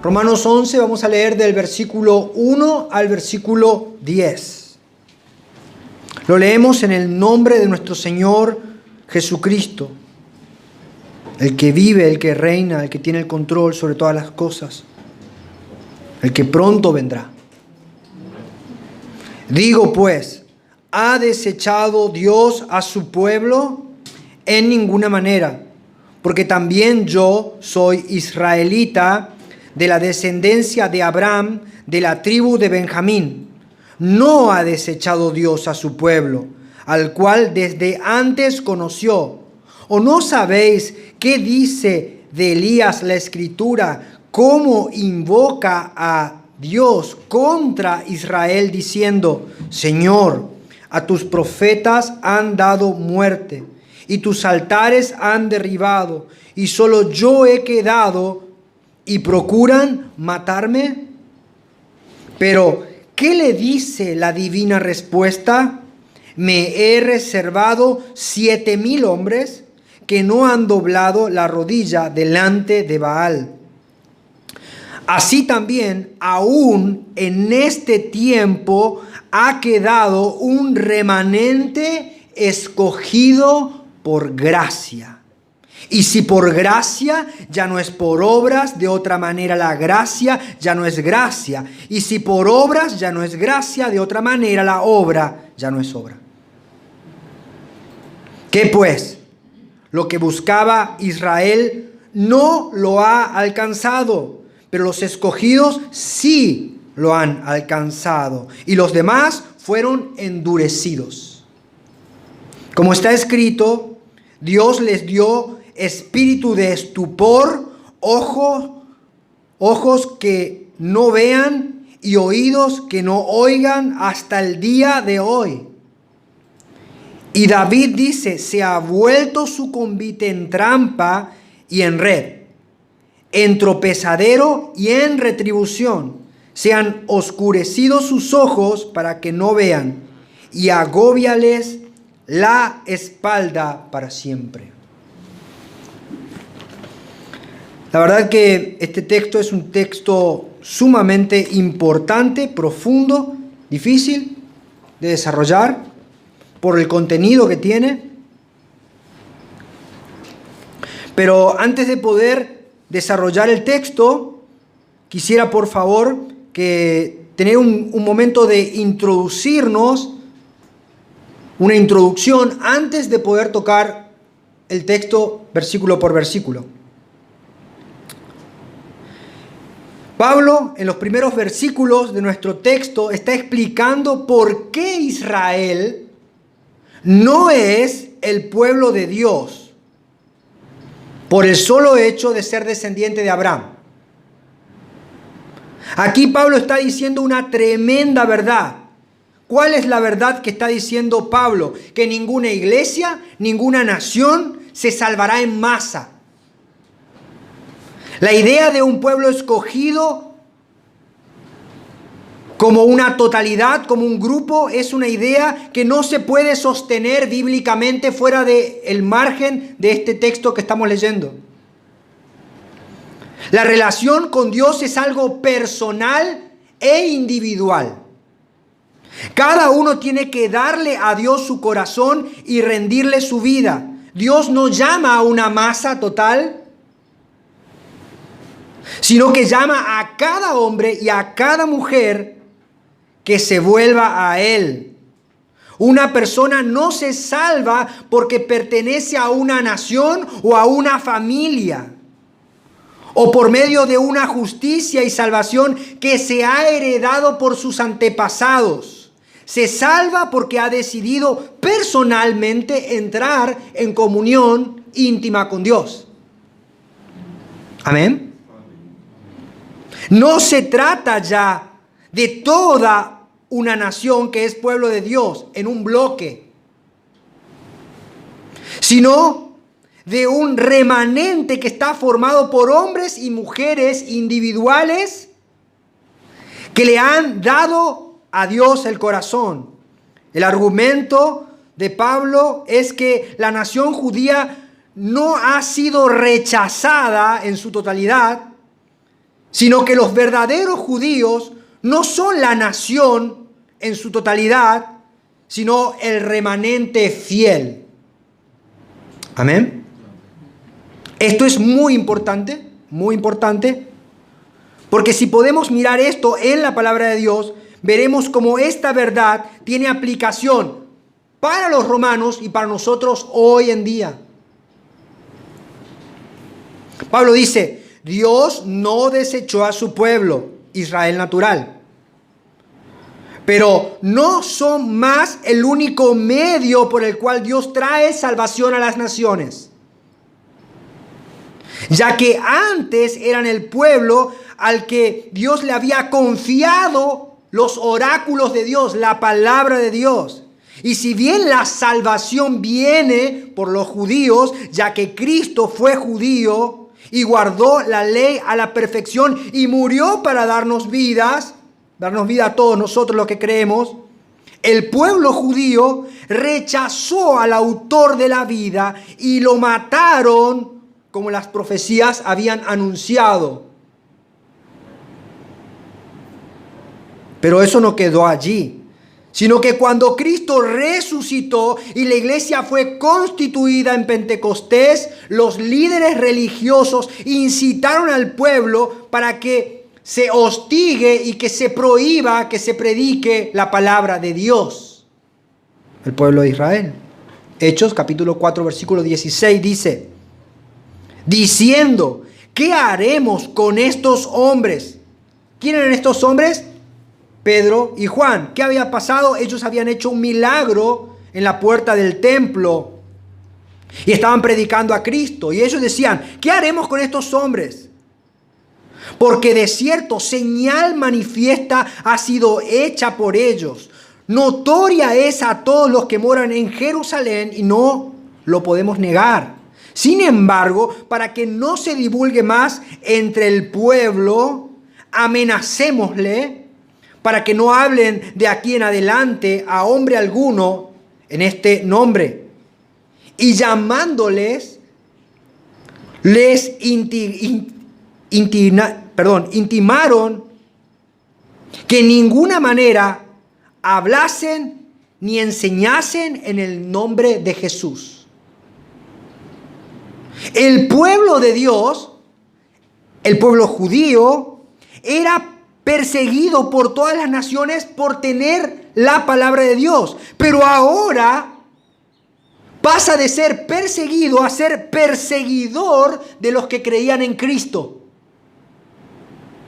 Romanos 11, vamos a leer del versículo 1 al versículo 10. Lo leemos en el nombre de nuestro Señor Jesucristo, el que vive, el que reina, el que tiene el control sobre todas las cosas, el que pronto vendrá. Digo pues, ¿ha desechado Dios a su pueblo? En ninguna manera, porque también yo soy israelita, de la descendencia de Abraham, de la tribu de Benjamín. No ha desechado Dios a su pueblo, al cual desde antes conoció. ¿O no sabéis qué dice de Elías la Escritura? Cómo invoca a Dios contra Israel diciendo: Señor, a tus profetas han dado muerte, y tus altares han derribado, y solo yo he quedado, y procuran matarme. Pero, ¿qué le dice la divina respuesta? Me he reservado 7,000 hombres que no han doblado la rodilla delante de Baal. Así también, aún en este tiempo, ha quedado un remanente escogido por gracia. Y si por gracia, ya no es por obras, de otra manera la gracia ya no es gracia. Y si por obras, ya no es gracia, de otra manera la obra ya no es obra. ¿Qué pues? Lo que buscaba Israel no lo ha alcanzado, pero los escogidos sí lo han alcanzado, y los demás fueron endurecidos. Como está escrito, Dios les dio espíritu de estupor, ojos que no vean y oídos que no oigan hasta el día de hoy. Y David dice: se ha vuelto su convite en trampa y en red, en tropezadero y en retribución. Se han oscurecido sus ojos para que no vean, y agóbiales la espalda para siempre. La verdad que este texto es un texto sumamente importante, profundo, difícil de desarrollar por el contenido que tiene. Pero antes de poder desarrollar el texto, quisiera por favor que tener un momento de introducirnos, una introducción antes de poder tocar el texto versículo por versículo. Pablo, en los primeros versículos de nuestro texto, está explicando por qué Israel no es el pueblo de Dios por el solo hecho de ser descendiente de Abraham. Aquí Pablo está diciendo una tremenda verdad. ¿Cuál es la verdad que está diciendo Pablo? Que ninguna iglesia, ninguna nación se salvará en masa. La idea de un pueblo escogido como una totalidad, como un grupo, es una idea que no se puede sostener bíblicamente fuera del margen de este texto que estamos leyendo. La relación con Dios es algo personal e individual. Cada uno tiene que darle a Dios su corazón y rendirle su vida. Dios no llama a una masa total, sino que llama a cada hombre y a cada mujer que se vuelva a Él. Una persona no se salva porque pertenece a una nación o a una familia, o por medio de una justicia y salvación que se ha heredado por sus antepasados. Se salva porque ha decidido personalmente entrar en comunión íntima con Dios. Amén. No se trata ya de toda una nación que es pueblo de Dios en un bloque, sino de un remanente que está formado por hombres y mujeres individuales que le han dado a Dios el corazón. El argumento de Pablo es que la nación judía no ha sido rechazada en su totalidad, sino que los verdaderos judíos no son la nación en su totalidad, sino el remanente fiel. Amén. Esto es muy importante, porque si podemos mirar esto en la palabra de Dios, veremos cómo esta verdad tiene aplicación para los romanos y para nosotros hoy en día. Pablo dice, Dios no desechó a su pueblo, Israel natural. Pero no son más el único medio por el cual Dios trae salvación a las naciones. Ya que antes eran el pueblo al que Dios le había confiado los oráculos de Dios, la palabra de Dios. Y si bien la salvación viene por los judíos, ya que Cristo fue judío y guardó la ley a la perfección y murió para darnos vida a todos nosotros los que creemos, el pueblo judío rechazó al autor de la vida y lo mataron como las profecías habían anunciado. Pero eso no quedó allí, sino que cuando Cristo resucitó y la iglesia fue constituida en Pentecostés, los líderes religiosos incitaron al pueblo para que se hostigue y que se prohíba que se predique la palabra de Dios. El pueblo de Israel. Hechos capítulo 4 versículo 16 dice, diciendo, ¿qué haremos con estos hombres? ¿Quién eran estos hombres? Pedro y Juan. ¿Qué había pasado? Ellos habían hecho un milagro en la puerta del templo y estaban predicando a Cristo. Y ellos decían, ¿qué haremos con estos hombres? Porque de cierto señal manifiesta ha sido hecha por ellos. Notoria es a todos los que moran en Jerusalén y no lo podemos negar. Sin embargo, para que no se divulgue más entre el pueblo, amenacémosle para que no hablen de aquí en adelante a hombre alguno en este nombre. Y llamándoles, les intimaron que en ninguna manera hablasen ni enseñasen en el nombre de Jesús. El pueblo de Dios, el pueblo judío, era perseguido por todas las naciones por tener la palabra de Dios. Pero ahora pasa de ser perseguido a ser perseguidor de los que creían en Cristo.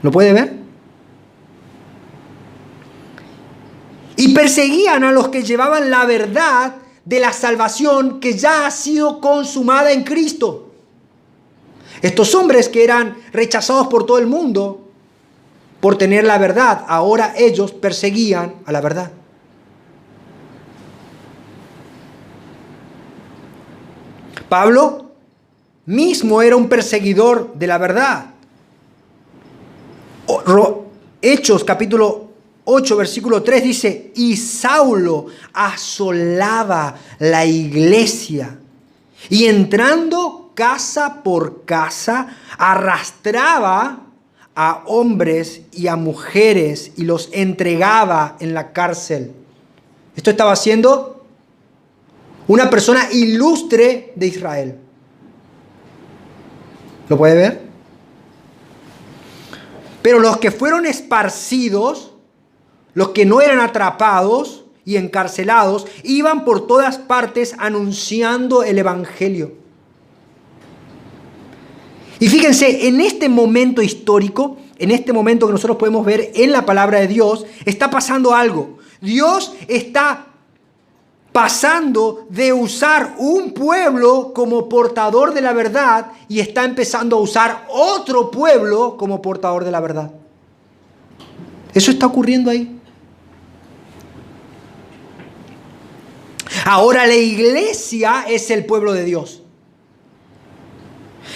¿Lo puede ver? Y perseguían a los que llevaban la verdad de la salvación que ya ha sido consumada en Cristo. Estos hombres que eran rechazados por todo el mundo por tener la verdad, ahora ellos perseguían a la verdad. Pablo mismo era un perseguidor de la verdad. Hechos capítulo 8 versículo 3 dice, y Saulo asolaba la iglesia y entrando casa por casa arrastraba a hombres y a mujeres y los entregaba en la cárcel. Esto estaba haciendo una persona ilustre de Israel. ¿Lo puede ver? Pero los que fueron esparcidos, los que no eran atrapados y encarcelados, iban por todas partes anunciando el evangelio. Y fíjense, en este momento histórico, en este momento que nosotros podemos ver en la palabra de Dios, está pasando algo. Dios está pasando de usar un pueblo como portador de la verdad y está empezando a usar otro pueblo como portador de la verdad. Eso está ocurriendo ahí. Ahora la iglesia es el pueblo de Dios.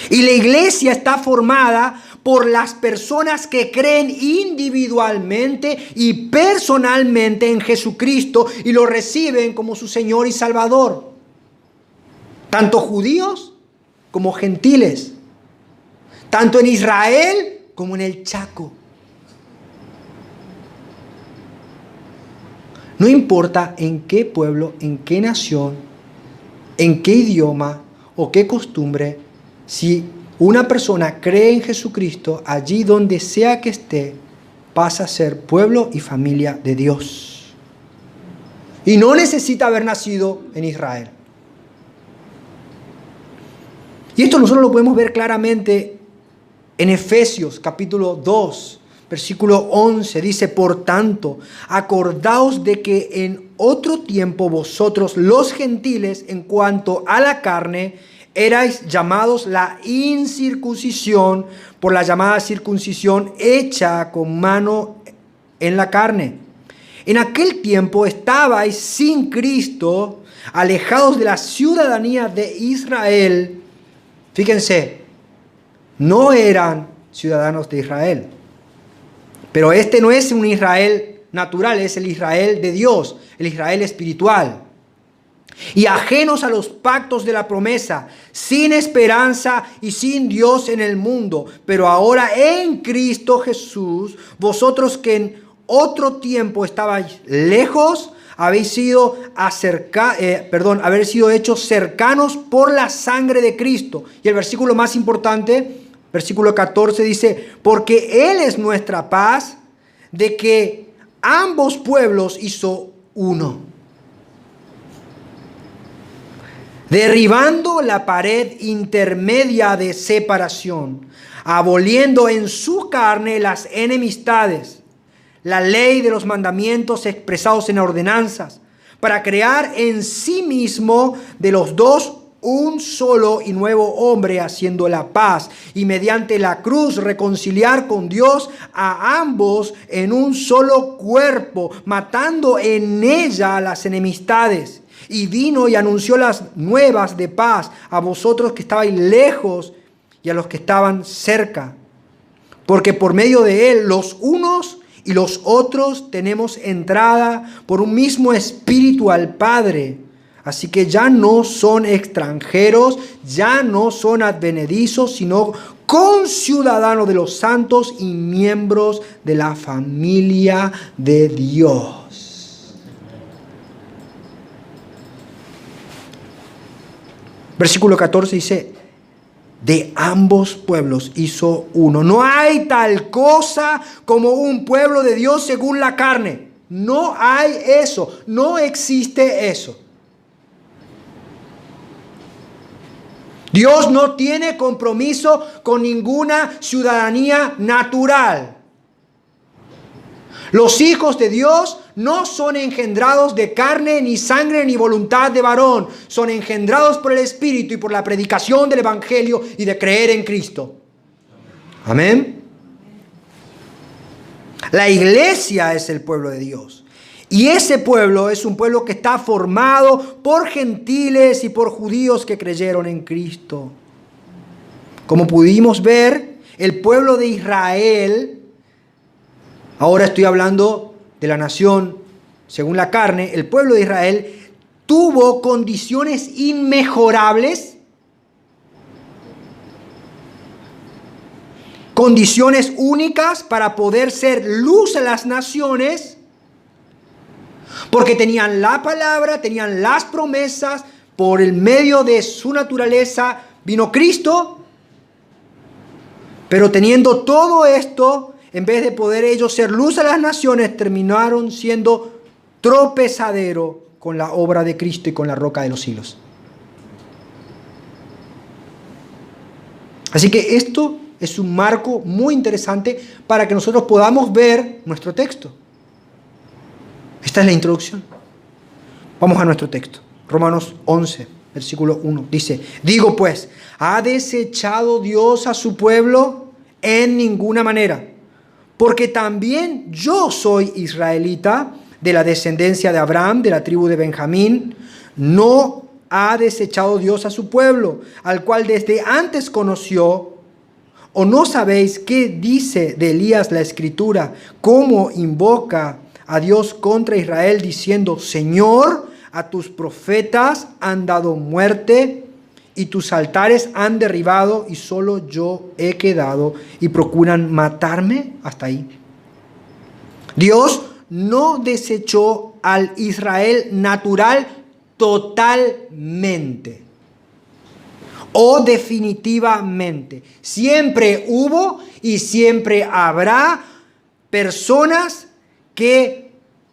Y la iglesia está formada por las personas que creen individualmente y personalmente en Jesucristo y lo reciben como su Señor y Salvador. Tanto judíos como gentiles. Tanto en Israel como en el Chaco. No importa en qué pueblo, en qué nación, en qué idioma o qué costumbre, si una persona cree en Jesucristo, allí donde sea que esté, pasa a ser pueblo y familia de Dios. Y no necesita haber nacido en Israel. Y esto nosotros lo podemos ver claramente en Efesios capítulo 2, versículo 11. Dice, por tanto, acordaos de que en otro tiempo vosotros los gentiles, en cuanto a la carne, erais llamados la incircuncisión por la llamada circuncisión hecha con mano en la carne. En aquel tiempo estabais sin Cristo, alejados de la ciudadanía de Israel. Fíjense, no eran ciudadanos de Israel. Pero este no es un Israel natural, es el Israel de Dios, el Israel espiritual. Y ajenos a los pactos de la promesa, sin esperanza y sin Dios en el mundo. Pero ahora en Cristo Jesús, vosotros que en otro tiempo estabais lejos, habéis sido hechos cercanos por la sangre de Cristo. Y el versículo más importante, versículo 14 dice, porque Él es nuestra paz, de que ambos pueblos hizo uno, derribando la pared intermedia de separación, aboliendo en su carne las enemistades, la ley de los mandamientos expresados en ordenanzas, para crear en sí mismo de los dos un solo y nuevo hombre, haciendo la paz, y mediante la cruz reconciliar con Dios a ambos en un solo cuerpo, matando en ella las enemistades. Y vino y anunció las nuevas de paz a vosotros que estabais lejos y a los que estaban cerca. Porque por medio de él los unos y los otros tenemos entrada por un mismo espíritu al Padre. Así que ya no son extranjeros, ya no son advenedizos, sino conciudadanos de los santos y miembros de la familia de Dios. Versículo 14 dice, de ambos pueblos hizo uno. No hay tal cosa como un pueblo de Dios según la carne. No hay eso, no existe eso. Dios no tiene compromiso con ninguna ciudadanía natural. Los hijos de Dios no son engendrados de carne, ni sangre, ni voluntad de varón. Son engendrados por el Espíritu y por la predicación del Evangelio y de creer en Cristo. Amén. La iglesia es el pueblo de Dios. Y ese pueblo es un pueblo que está formado por gentiles y por judíos que creyeron en Cristo. Como pudimos ver, el pueblo de Israel, ahora estoy hablando de la nación según la carne, el pueblo de Israel tuvo condiciones inmejorables, condiciones únicas para poder ser luz a las naciones, porque tenían la palabra, tenían las promesas, por el medio de su naturaleza vino Cristo, pero teniendo todo esto, en vez de poder ellos ser luz a las naciones, terminaron siendo tropezadero con la obra de Cristo y con la roca de los siglos. Así que esto es un marco muy interesante para que nosotros podamos ver nuestro texto. Esta es la introducción. Vamos a nuestro texto. Romanos 11, versículo 1. Dice, digo pues, ¿ha desechado Dios a su pueblo? En ninguna manera. Porque también yo soy israelita, de la descendencia de Abraham, de la tribu de Benjamín. No ha desechado Dios a su pueblo, al cual desde antes conoció. ¿O no sabéis qué dice de Elías la Escritura? ¿Cómo invoca a Dios contra Israel diciendo: Señor, a tus profetas han dado muerte y tus altares han derribado y solo yo he quedado y procuran matarme? Hasta ahí. Dios no desechó al Israel natural totalmente o definitivamente. Siempre hubo y siempre habrá personas que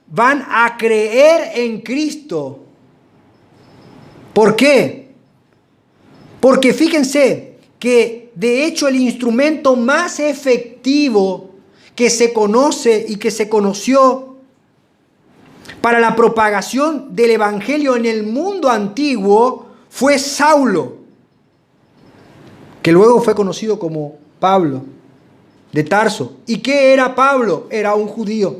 van a creer en Cristo. ¿Por qué? Porque fíjense que de hecho el instrumento más efectivo que se conoce y que se conoció para la propagación del evangelio en el mundo antiguo fue Saulo, que luego fue conocido como Pablo de Tarso. ¿Y qué era Pablo? Era un judío.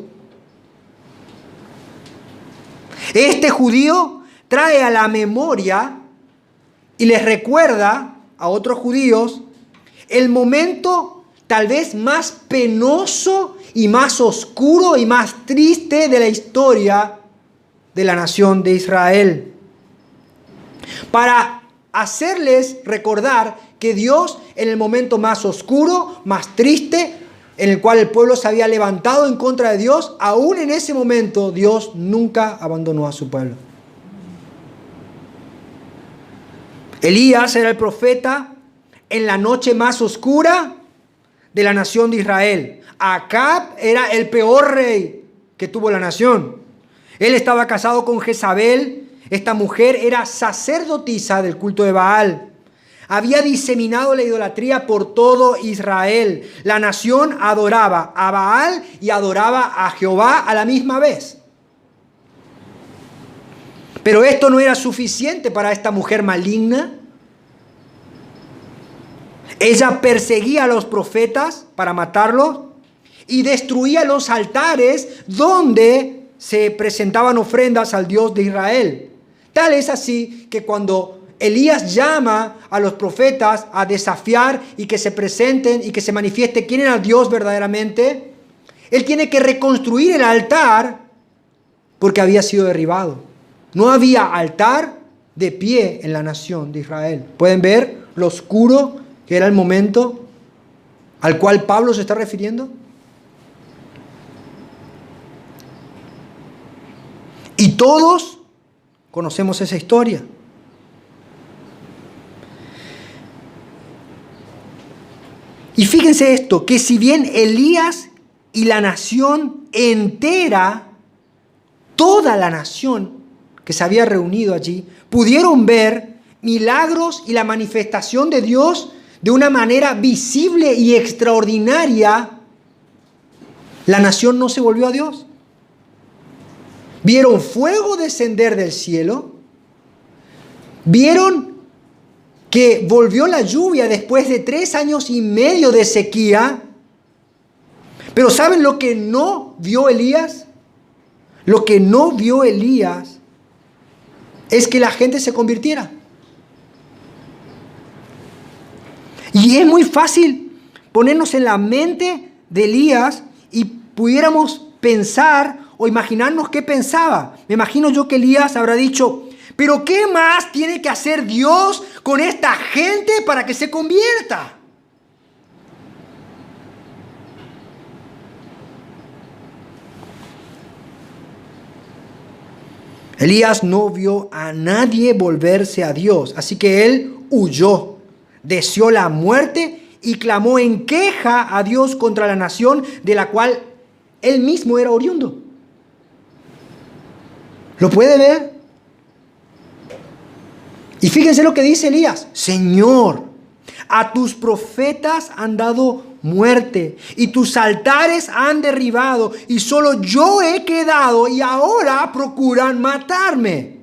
Este judío trae a la memoria y les recuerda a otros judíos el momento tal vez más penoso y más oscuro y más triste de la historia de la nación de Israel, para hacerles recordar que Dios, en el momento más oscuro, más triste, en el cual el pueblo se había levantado en contra de Dios, aún en ese momento Dios nunca abandonó a su pueblo. Elías era el profeta en la noche más oscura de la nación de Israel. Acab era el peor rey que tuvo la nación. Él estaba casado con Jezabel. Esta mujer era sacerdotisa del culto de Baal. Había diseminado la idolatría por todo Israel. La nación adoraba a Baal y adoraba a Jehová a la misma vez. Pero esto no era suficiente para esta mujer maligna. Ella perseguía a los profetas para matarlos y destruía los altares donde se presentaban ofrendas al Dios de Israel. Tal es así que cuando Elías llama a los profetas a desafiar y que se presenten y que se manifieste quién era Dios verdaderamente, él tiene que reconstruir el altar porque había sido derribado. No había altar de pie en la nación de Israel. ¿Pueden ver lo oscuro que era el momento al cual Pablo se está refiriendo? Y todos conocemos esa historia. Y fíjense esto, que si bien Elías y la nación entera, toda la nación que se había reunido allí, pudieron ver milagros y la manifestación de Dios de una manera visible y extraordinaria, la nación no se volvió a Dios. Vieron fuego descender del cielo, vieron que volvió la lluvia después de 3 años y medio de sequía. Pero ¿saben lo que no vio Elías? Lo que no vio Elías es que la gente se convirtiera. Y es muy fácil ponernos en la mente de Elías y pudiéramos pensar o imaginarnos qué pensaba. Me imagino yo que Elías habrá dicho: ¿pero qué más tiene que hacer Dios con esta gente para que se convierta? Elías no vio a nadie volverse a Dios, así que él huyó, deseó la muerte y clamó en queja a Dios contra la nación de la cual él mismo era oriundo. ¿Lo puede ver? Y fíjense lo que dice Elías: Señor, a tus profetas han dado muerte y tus altares han derribado y solo yo he quedado y ahora procuran matarme.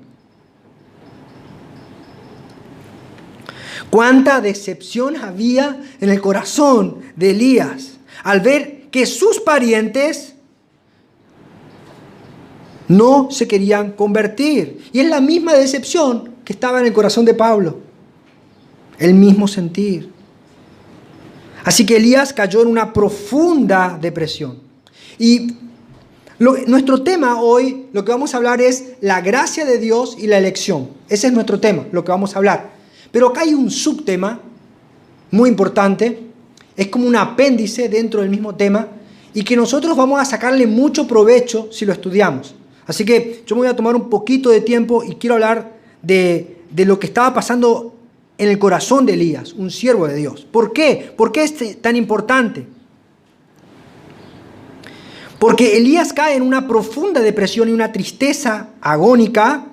Cuánta decepción había en el corazón de Elías al ver que sus parientes no se querían convertir. Y es la misma decepción que estaba en el corazón de Pablo. El mismo sentir. Así que Elías cayó en una profunda depresión. Y nuestro tema hoy, lo que vamos a hablar es la gracia de Dios y la elección. Ese es nuestro tema, lo que vamos a hablar. Pero acá hay un subtema muy importante, es como un apéndice dentro del mismo tema y que nosotros vamos a sacarle mucho provecho si lo estudiamos. Así que yo me voy a tomar un poquito de tiempo y quiero hablar de lo que estaba pasando en el corazón de Elías, un siervo de Dios. ¿Por qué? ¿Por qué es tan importante? Porque Elías cae en una profunda depresión y una tristeza agónica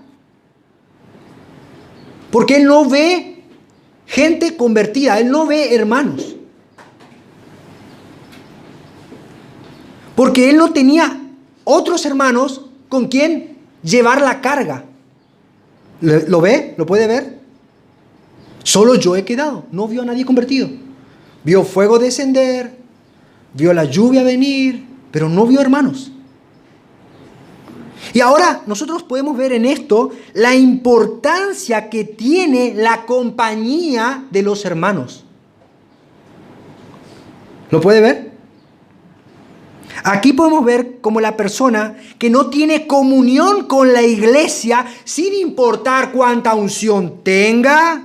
porque él no ve gente convertida, él no ve hermanos. Porque él no tenía otros hermanos con quien llevar la carga. ¿Lo ve? ¿Lo puede ver? Solo yo he quedado. No vio a nadie convertido. Vio fuego descender, vio la lluvia venir, pero no vio hermanos. Y ahora nosotros podemos ver en esto la importancia que tiene la compañía de los hermanos. ¿Lo puede ver? Aquí podemos ver como la persona que no tiene comunión con la iglesia, sin importar cuánta unción tenga,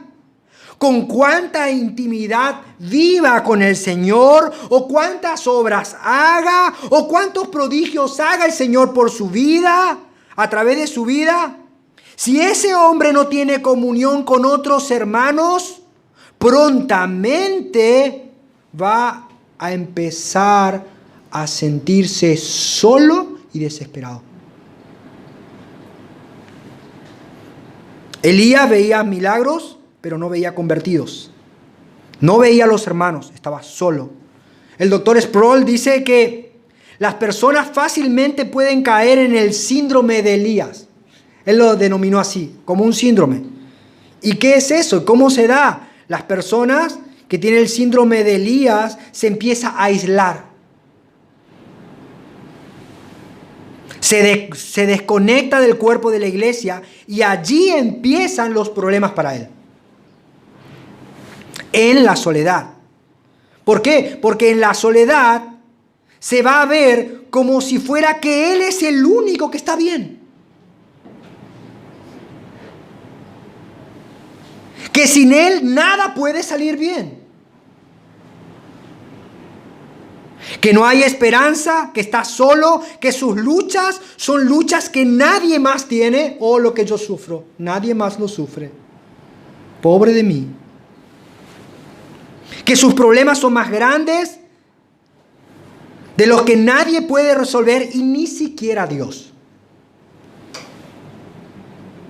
con cuánta intimidad viva con el Señor, o cuántas obras haga, o cuántos prodigios haga el Señor por su vida, a través de su vida. Si ese hombre no tiene comunión con otros hermanos, prontamente va a empezar a sentirse solo y desesperado. Elías veía milagros, pero no veía convertidos. No veía a los hermanos, estaba solo. El doctor Sproul dice que las personas fácilmente pueden caer en el síndrome de Elías. Él lo denominó así, como un síndrome. ¿Y qué es eso? ¿Cómo se da? Las personas que tienen el síndrome de Elías se empiezan a aislar. Se desconecta del cuerpo de la iglesia y allí empiezan los problemas para él. En la soledad. ¿Por qué? Porque en la soledad se va a ver como si fuera que él es el único que está bien. Que sin él nada puede salir bien. Que no hay esperanza, que está solo, que sus luchas son luchas que nadie más tiene. Oh, lo que yo sufro, nadie más lo sufre. Pobre de mí. Que sus problemas son más grandes de los que nadie puede resolver y ni siquiera Dios.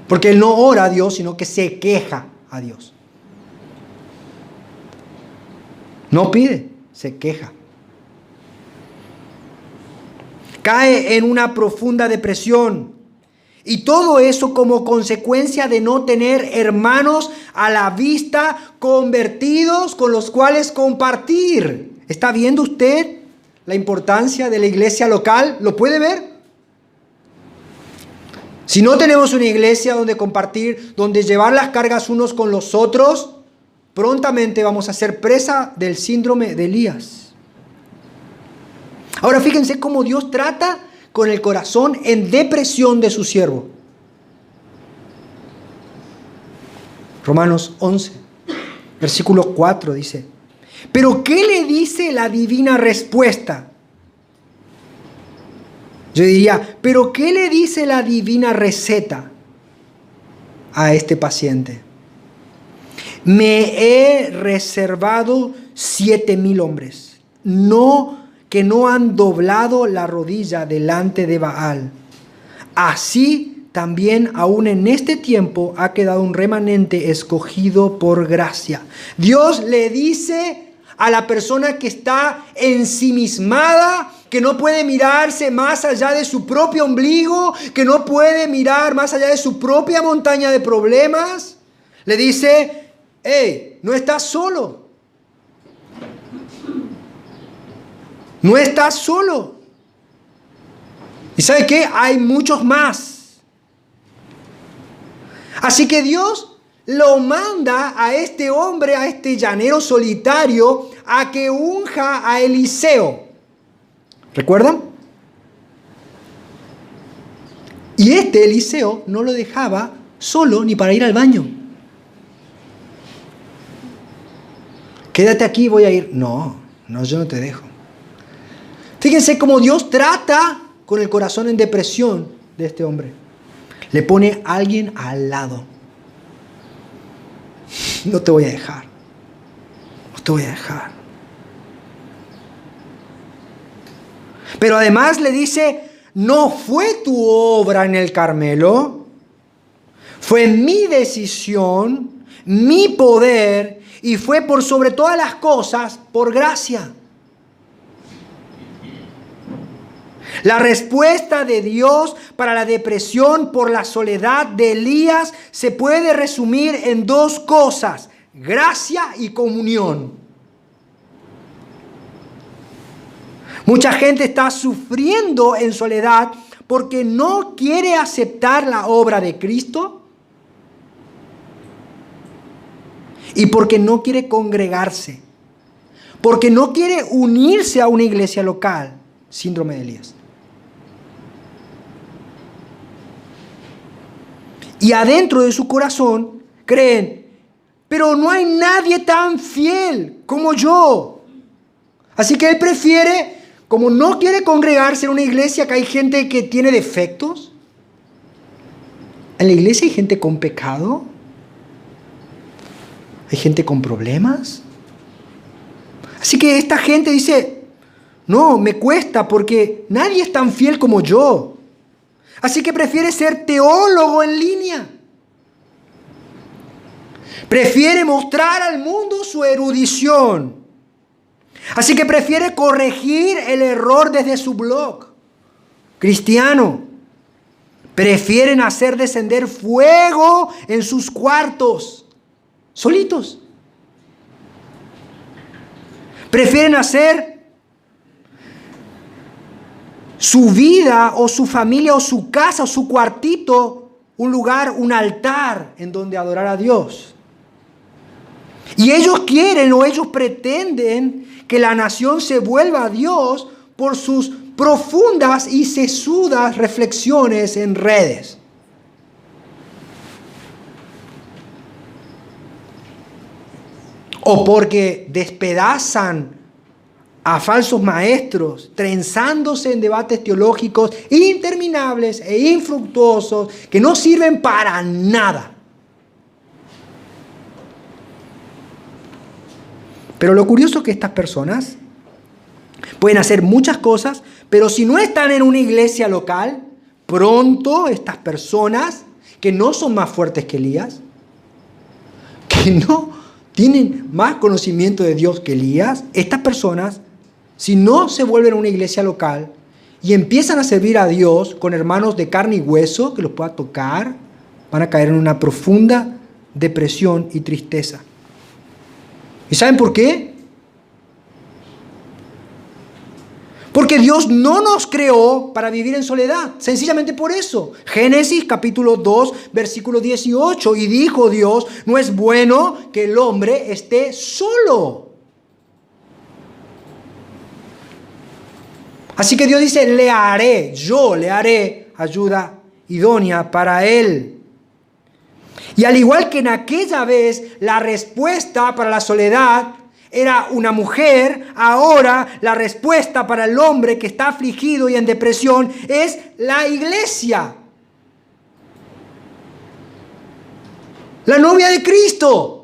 Porque él no ora a Dios, sino que se queja a Dios. No pide, se queja. Cae en una profunda depresión. Y todo eso como consecuencia de no tener hermanos a la vista convertidos con los cuales compartir. ¿Está viendo usted la importancia de la iglesia local? ¿Lo puede ver? Si no tenemos una iglesia donde compartir, donde llevar las cargas unos con los otros, prontamente vamos a ser presa del síndrome de Elías. Ahora fíjense cómo Dios trata con el corazón en depresión de su siervo. Romanos 11, versículo 4 dice: ¿pero qué le dice la divina respuesta? Yo diría, ¿pero qué le dice la divina receta a este paciente? Me he reservado 7,000 hombres, que no han doblado la rodilla delante de Baal. Así también aún en este tiempo ha quedado un remanente escogido por gracia. Dios le dice a la persona que está ensimismada, que no puede mirarse más allá de su propio ombligo, que no puede mirar más allá de su propia montaña de problemas, le dice: hey, no estás solo. No estás solo. ¿Y sabe qué? Hay muchos más. Así que Dios lo manda a este hombre, a este llanero solitario, a que unja a Eliseo. ¿Recuerdan? Y este Eliseo no lo dejaba solo ni para ir al baño. Quédate aquí, voy a ir. No, yo no te dejo. Fíjense cómo Dios trata con el corazón en depresión de este hombre. Le pone a alguien al lado. No te voy a dejar. No te voy a dejar. Pero además le dice, no fue tu obra en el Carmelo, fue mi decisión, mi poder, y fue por sobre todas las cosas, por gracia. La respuesta de Dios para la depresión por la soledad de Elías se puede resumir en dos cosas: gracia y comunión. Mucha gente está sufriendo en soledad porque no quiere aceptar la obra de Cristo y porque no quiere congregarse, porque no quiere unirse a una iglesia local. Síndrome de Elías. Y adentro de su corazón creen, pero no hay nadie tan fiel como yo. Así que él prefiere, como no quiere congregarse en una iglesia que hay gente que tiene defectos. En la iglesia hay gente con pecado. Hay gente con problemas. Así que esta gente dice, no, me cuesta porque nadie es tan fiel como yo. Así que prefiere ser teólogo en línea. Prefiere mostrar al mundo su erudición. Así que prefiere corregir el error desde su blog cristiano. Prefieren hacer descender fuego en sus cuartos, solitos. Prefieren hacer su vida o su familia o su casa o su cuartito un lugar, un altar en donde adorar a Dios. Y ellos quieren o ellos pretenden que la nación se vuelva a Dios por sus profundas y sesudas reflexiones en redes. O porque despedazan a falsos maestros, trenzándose en debates teológicos interminables e infructuosos que no sirven para nada. Pero lo curioso es que estas personas pueden hacer muchas cosas, pero si no están en una iglesia local, pronto estas personas que no son más fuertes que Elías, que no tienen más conocimiento de Dios que Elías, estas personas, si no se vuelven a una iglesia local y empiezan a servir a Dios con hermanos de carne y hueso que los pueda tocar, van a caer en una profunda depresión y tristeza. ¿Y saben por qué? Porque Dios no nos creó para vivir en soledad, sencillamente por eso. Génesis capítulo 2, versículo 18, y dijo Dios, no es bueno que el hombre esté solo. Así que Dios dice, yo le haré ayuda idónea para él. Y al igual que en aquella vez la respuesta para la soledad era una mujer, ahora la respuesta para el hombre que está afligido y en depresión es la iglesia. La novia de Cristo.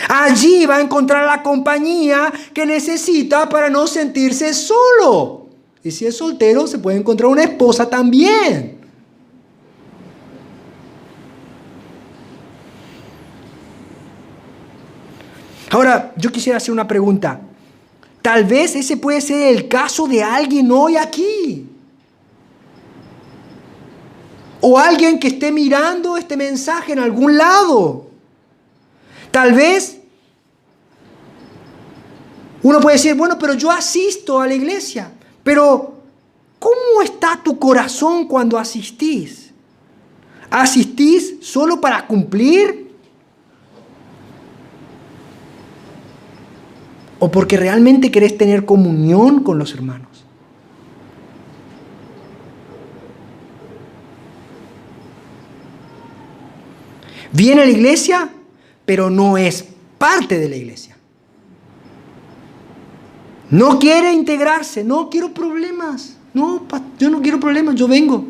Allí va a encontrar la compañía que necesita para no sentirse solo. Y si es soltero, se puede encontrar una esposa también. Ahora, yo quisiera hacer una pregunta. Tal vez ese puede ser el caso de alguien hoy aquí. O alguien que esté mirando este mensaje en algún lado. Tal vez uno puede decir, bueno, pero yo asisto a la iglesia. Pero, ¿cómo está tu corazón cuando asistís? ¿Asistís solo para cumplir? ¿O porque realmente querés tener comunión con los hermanos? Viene a la iglesia, pero no es parte de la iglesia. No quiere integrarse, no quiero problemas. No, yo no quiero problemas, yo vengo.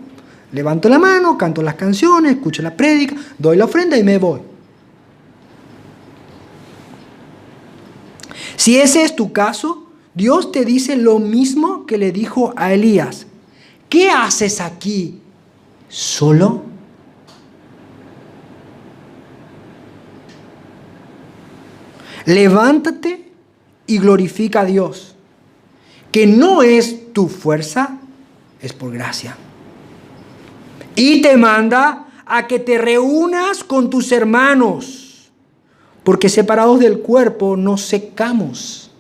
Levanto la mano, canto las canciones, escucho la prédica, doy la ofrenda y me voy. Si ese es tu caso, Dios te dice lo mismo que le dijo a Elías. ¿Qué haces aquí solo? Levántate y glorifica a Dios, que no es tu fuerza, es por gracia. Y te manda a que te reúnas con tus hermanos, porque separados del cuerpo nos secamos.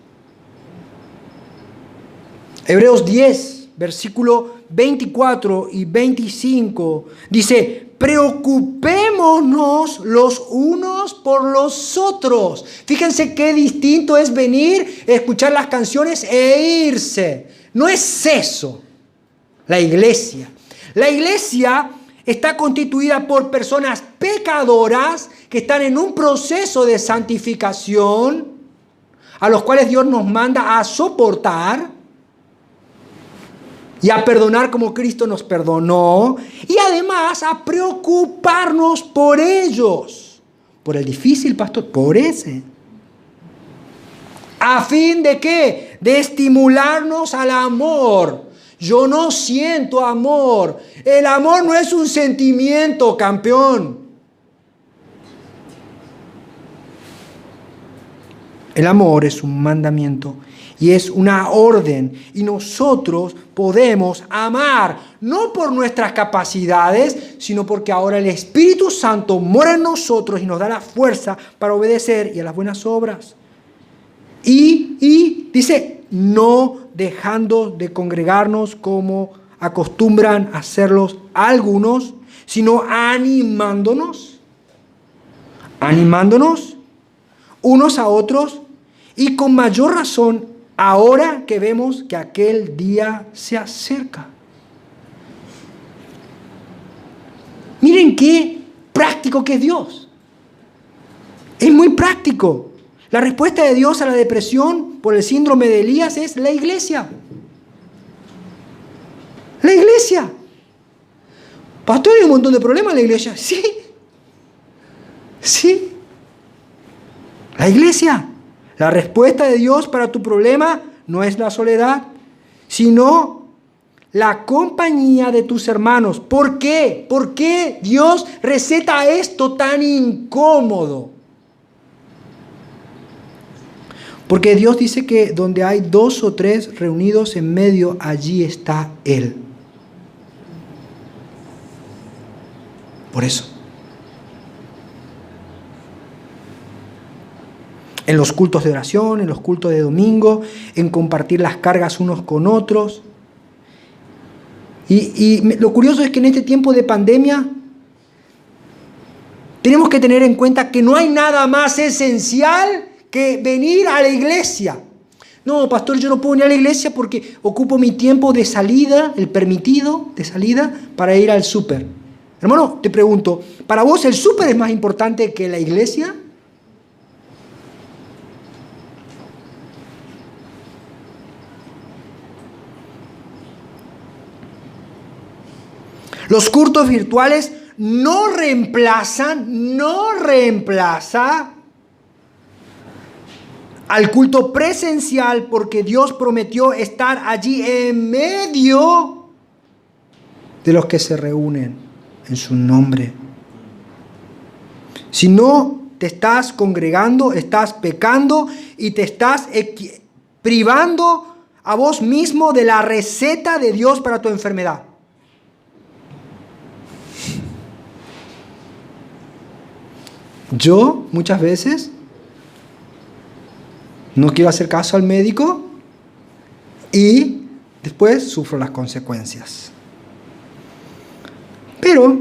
Hebreos 10, versículo 24 y 25, dice: preocupémonos los unos por los otros. Fíjense qué distinto es venir, escuchar las canciones e irse. No es eso la iglesia. La iglesia está constituida por personas pecadoras que están en un proceso de santificación, a los cuales Dios nos manda a soportar y a perdonar como Cristo nos perdonó, y además a preocuparnos por ellos. Por el difícil, pastor, por ese. ¿A fin de qué? De estimularnos al amor. Yo no siento amor. El amor no es un sentimiento, campeón. El amor es un mandamiento y es una orden. Y nosotros podemos amar, no por nuestras capacidades, sino porque ahora el Espíritu Santo mora en nosotros y nos da la fuerza para obedecer y a las buenas obras. Y dice, no dejando de congregarnos como acostumbran a hacerlos algunos, sino animándonos unos a otros, y con mayor razón ahora que vemos que aquel día se acerca. Miren qué práctico que es Dios. Es muy práctico. La respuesta de Dios a la depresión por el síndrome de Elías es la iglesia. La iglesia. Pastor, hay un montón de problemas en la iglesia. Sí. Sí. La iglesia. La respuesta de Dios para tu problema no es la soledad, sino la compañía de tus hermanos. ¿Por qué? ¿Por qué Dios receta esto tan incómodo? Porque Dios dice que donde hay 2 o 3 reunidos en medio, allí está Él. Por eso. En los cultos de oración, en los cultos de domingo, en compartir las cargas unos con otros. Y lo curioso es que en este tiempo de pandemia tenemos que tener en cuenta que no hay nada más esencial que venir a la iglesia. No, pastor, yo no puedo ir a la iglesia porque ocupo mi tiempo de salida, el permitido de salida, para ir al súper. Hermano, te pregunto, ¿para vos el súper es más importante que la iglesia? Los cultos virtuales no reemplaza al culto presencial, porque Dios prometió estar allí en medio de los que se reúnen en su nombre. Si no te estás congregando, estás pecando y te estás privando a vos mismo de la receta de Dios para tu enfermedad. Yo muchas veces no quiero hacer caso al médico y después sufro las consecuencias. Pero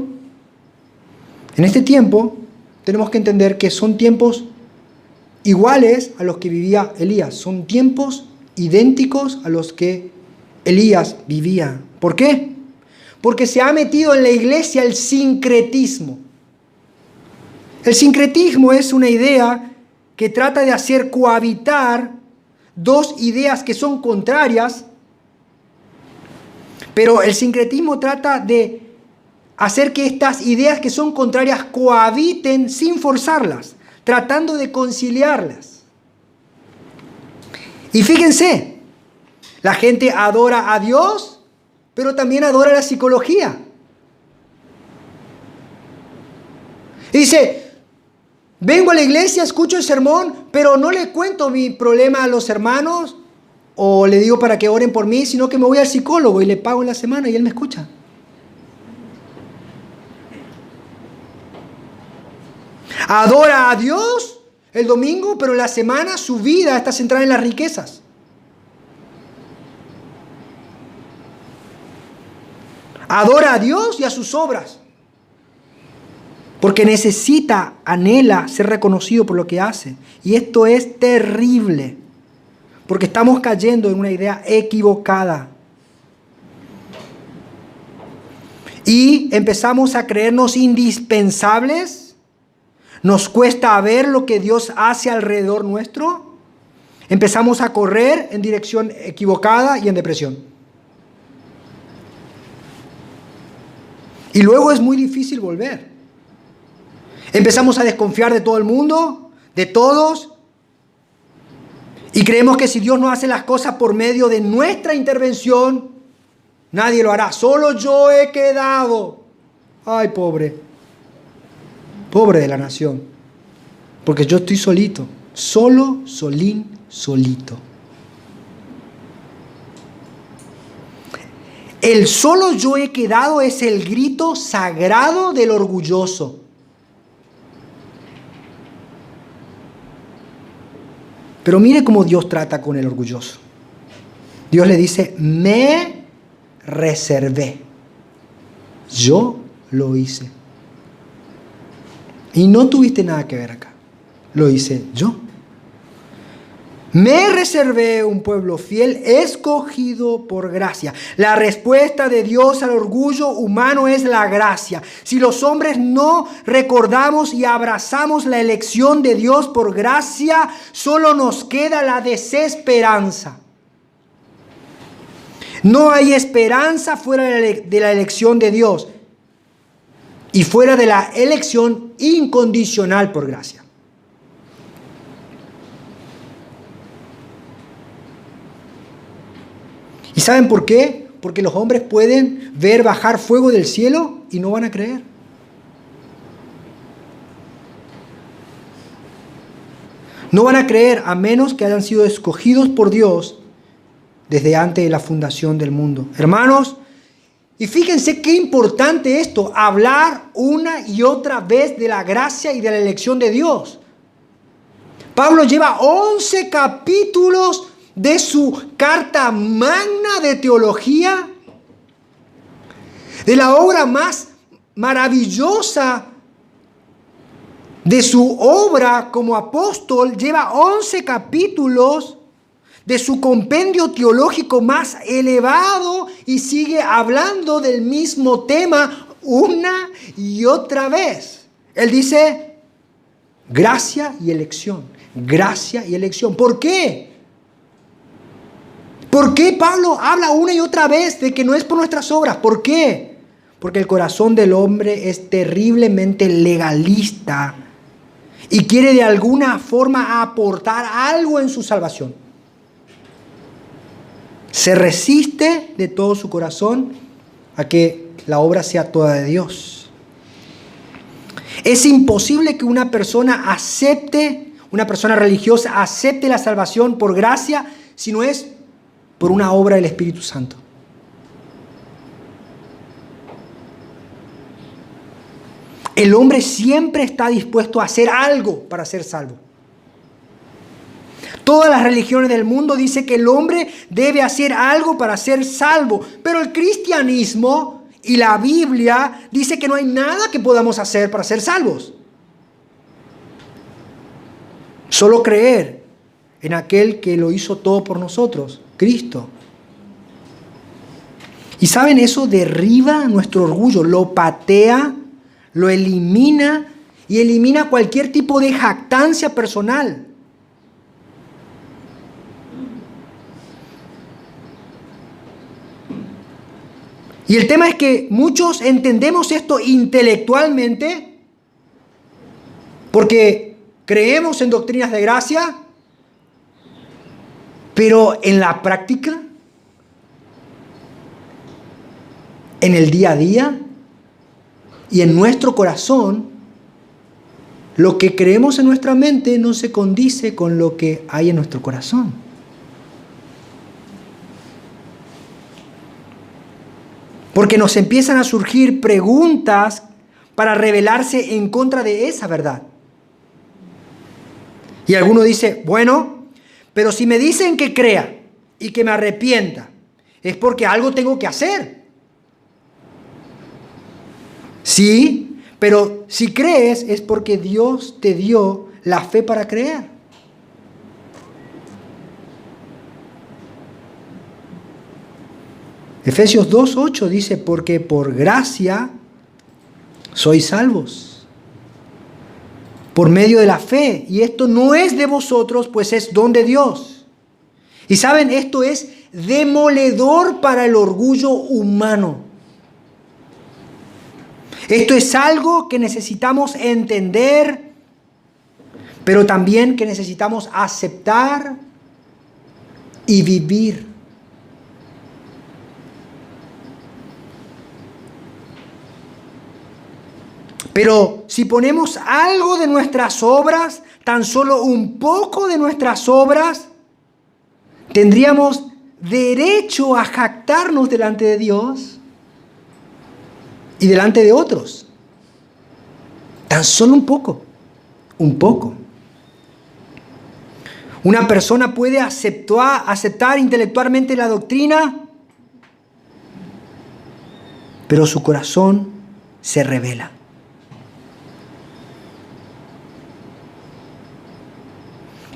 en este tiempo tenemos que entender que son tiempos iguales a los que vivía Elías. Son tiempos idénticos a los que Elías vivía. ¿Por qué? Porque se ha metido en la iglesia el sincretismo. El sincretismo es una idea que trata de hacer cohabitar dos ideas que son contrarias, pero el sincretismo trata de hacer que estas ideas que son contrarias cohabiten sin forzarlas, tratando de conciliarlas. Y fíjense, la gente adora a Dios, pero también adora la psicología. Y dice, vengo a la iglesia, escucho el sermón, pero no le cuento mi problema a los hermanos o le digo para que oren por mí, sino que me voy al psicólogo y le pago en la semana y él me escucha. Adora a Dios el domingo, pero en la semana su vida está centrada en las riquezas. Adora a Dios y a sus obras, porque necesita, anhela ser reconocido por lo que hace. Y esto es terrible, porque estamos cayendo en una idea equivocada. Y empezamos a creernos indispensables. Nos cuesta ver lo que Dios hace alrededor nuestro. Empezamos a correr en dirección equivocada y en depresión. Y luego es muy difícil volver. Empezamos a desconfiar de todo el mundo, de todos. Y creemos que si Dios no hace las cosas por medio de nuestra intervención, nadie lo hará. Solo yo he quedado. Ay, pobre. Pobre de la nación. Porque yo estoy solito. Solo, solín, solito. El solo yo he quedado es el grito sagrado del orgulloso. Pero mire cómo Dios trata con el orgulloso. Dios le dice, me reservé. Yo lo hice. Y no tuviste nada que ver acá. Lo hice yo. Me reservé un pueblo fiel, escogido por gracia. La respuesta de Dios al orgullo humano es la gracia. Si los hombres no recordamos y abrazamos la elección de Dios por gracia, solo nos queda la desesperanza. No hay esperanza fuera de la elección de Dios y fuera de la elección incondicional por gracia. ¿Y saben por qué? Porque los hombres pueden ver bajar fuego del cielo y no van a creer. No van a creer a menos que hayan sido escogidos por Dios desde antes de la fundación del mundo. Hermanos, y fíjense qué importante esto, hablar una y otra vez de la gracia y de la elección de Dios. Pablo lleva 11 capítulos de su carta magna de teología, de la obra más maravillosa de su obra como apóstol, lleva 11 capítulos de su compendio teológico más elevado y sigue hablando del mismo tema una y otra vez. Él dice, gracia y elección, gracia y elección. ¿Por qué? ¿Por qué Pablo habla una y otra vez de que no es por nuestras obras? ¿Por qué? Porque el corazón del hombre es terriblemente legalista y quiere de alguna forma aportar algo en su salvación. Se resiste de todo su corazón a que la obra sea toda de Dios. Es imposible que una persona religiosa acepte la salvación por gracia si no es por una obra del Espíritu Santo. El hombre siempre está dispuesto a hacer algo para ser salvo. Todas las religiones del mundo dicen que el hombre debe hacer algo para ser salvo. Pero el cristianismo y la Biblia dice que no hay nada que podamos hacer para ser salvos. Solo creer en aquel que lo hizo todo por nosotros, Cristo. Y saben, eso derriba nuestro orgullo, lo patea, lo elimina y elimina cualquier tipo de jactancia personal. Y el tema es que muchos entendemos esto intelectualmente porque creemos en doctrinas de gracia, pero en la práctica, en el día a día y en nuestro corazón, lo que creemos en nuestra mente no se condice con lo que hay en nuestro corazón. Porque nos empiezan a surgir preguntas para rebelarse en contra de esa verdad. Y alguno dice, bueno, pero si me dicen que crea y que me arrepienta, es porque algo tengo que hacer. Sí, pero si crees es porque Dios te dio la fe para creer. Efesios 2:8 dice, porque por gracia sois salvos, por medio de la fe, y esto no es de vosotros, pues es don de Dios. Y saben, esto es demoledor para el orgullo humano. Esto es algo que necesitamos entender, pero también que necesitamos aceptar y vivir. Pero si ponemos algo de nuestras obras, tan solo un poco de nuestras obras, tendríamos derecho a jactarnos delante de Dios y delante de otros. Tan solo un poco, un poco. Una persona puede aceptar intelectualmente la doctrina, pero su corazón se rebela.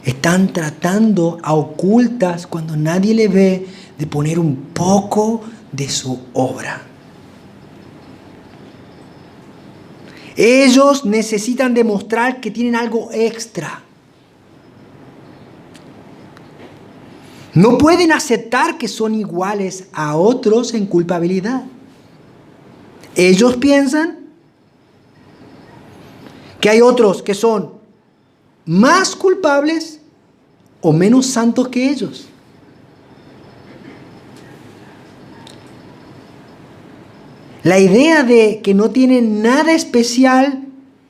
Están tratando a ocultas, cuando nadie le ve, de poner un poco de su obra. Ellos necesitan demostrar que tienen algo extra. No pueden aceptar que son iguales a otros en culpabilidad. Ellos piensan que hay otros que son más culpables o menos santos que ellos. La idea de que no tienen nada especial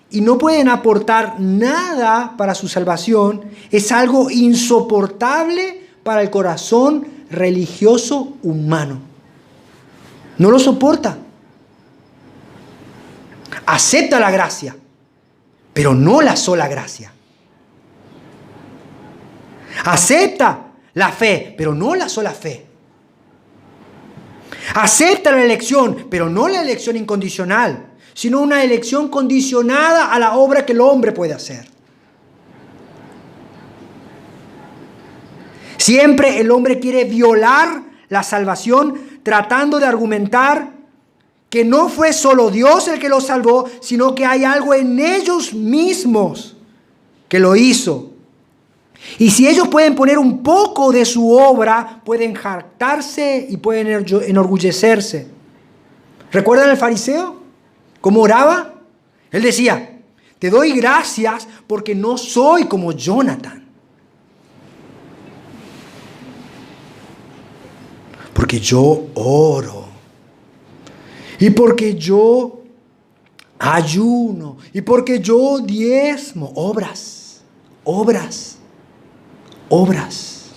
y no pueden aportar nada para su salvación es algo insoportable para el corazón religioso humano. No lo soporta. Acepta la gracia, pero no la sola gracia. Acepta la fe, pero no la sola fe. Acepta la elección, pero no la elección incondicional, sino una elección condicionada a la obra que el hombre puede hacer. Siempre el hombre quiere violar la salvación tratando de argumentar que no fue solo Dios el que los salvó, sino que hay algo en ellos mismos que lo hizo. Y si ellos pueden poner un poco de su obra, pueden jactarse y pueden enorgullecerse. ¿Recuerdan al fariseo? ¿Cómo oraba? Él decía, te doy gracias porque no soy como Jonathan. Porque yo oro. Y porque yo ayuno. Y porque yo diezmo. Obras. Obras. Obras.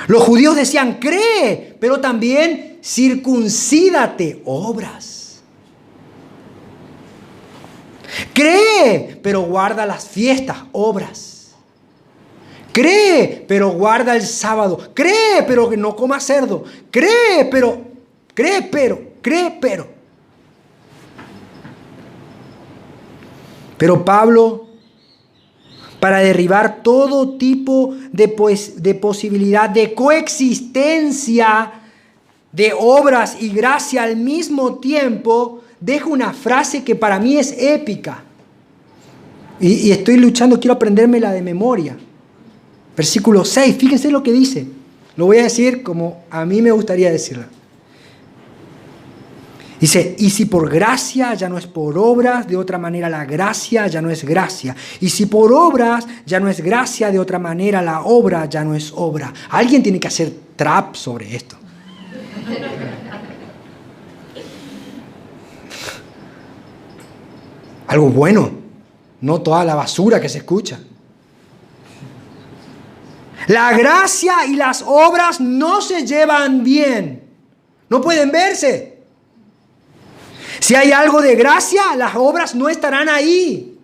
Los judíos decían, cree, pero también circuncídate. Obras. Cree, pero guarda las fiestas. Obras. Cree, pero guarda el sábado. Cree, pero que no coma cerdo. Cree, pero. Pero Pablo para derribar todo tipo de posibilidad de coexistencia de obras y gracia al mismo tiempo, deja una frase que para mí es épica. Y estoy luchando, quiero aprendérmela de memoria. Versículo 6, fíjense lo que dice. Lo voy a decir como a mí me gustaría decirla. Dice, y si por gracia ya no es por obras, de otra manera la gracia ya no es gracia. Y si por obras ya no es gracia, de otra manera la obra ya no es obra. Alguien tiene que hacer trap sobre esto. Algo bueno, no toda la basura que se escucha. La gracia y las obras no se llevan bien. No pueden verse. Si hay algo de gracia, las obras no estarán ahí.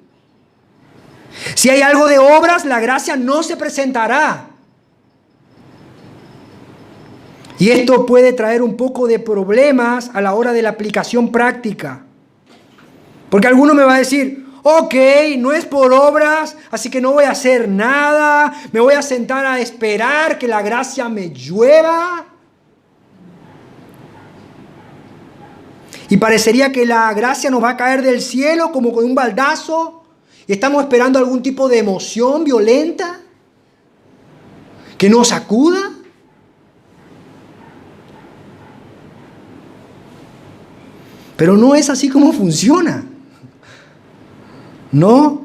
Si hay algo de obras, la gracia no se presentará. Y esto puede traer un poco de problemas a la hora de la aplicación práctica. Porque alguno me va a decir, ok, no es por obras, así que no voy a hacer nada, me voy a sentar a esperar que la gracia me llueva. Y parecería que la gracia nos va a caer del cielo como con un baldazo. Y estamos esperando algún tipo de emoción violenta que nos sacuda. Pero no es así como funciona. No.